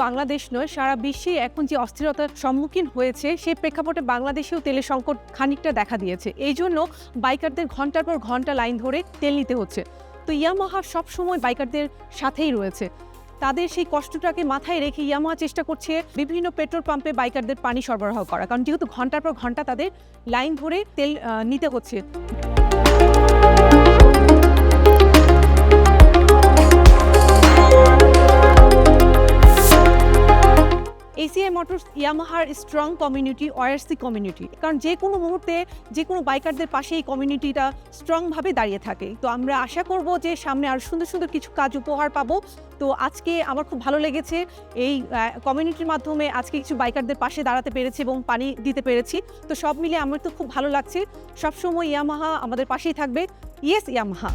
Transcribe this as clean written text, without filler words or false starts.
বাংলাদেশ নয়, সারা বিশ্বে এখন যে অস্থিরতার সম্মুখীন হয়েছে সেই প্রেক্ষাপটে বাংলাদেশেও তেলের সংকট খানিকটা দেখা দিয়েছে। এই জন্য বাইকারদের ঘন্টার পর ঘন্টা লাইন ধরে তেল নিতে হচ্ছে। তো ইয়ামাহা সবসময় বাইকারদের সাথেই রয়েছে। তাদের সেই কষ্টটাকে মাথায় রেখে ইয়ামাহা চেষ্টা করছে বিভিন্ন পেট্রোল পাম্পে বাইকারদের পানি সরবরাহ করা, কারণ যেহেতু ঘন্টার পর ঘন্টা তাদের লাইন ধরে তেল নিতে হচ্ছে। এসিআই মোটরস ইয়ামাহার স্ট্রং কমিউনিটি, ওআরসি কমিউনিটি, কারণ যে কোনো মুহূর্তে যে কোনো বাইকারদের পাশে এই কমিউনিটিটা স্ট্রংভাবে দাঁড়িয়ে থাকে। তো আমরা আশা করব যে সামনে আরও সুন্দর সুন্দর কিছু কাজ উপহার পাবো। তো আজকে আমার খুব ভালো লেগেছে এই কমিউনিটির মাধ্যমে আজকে কিছু বাইকারদের পাশে দাঁড়াতে পেরেছি এবং পানি দিতে পেরেছি। তো সব মিলে আমার তো খুব ভালো লাগছে। সবসময় ইয়ামাহা আমাদের পাশেই থাকবে। Yes Yamaha.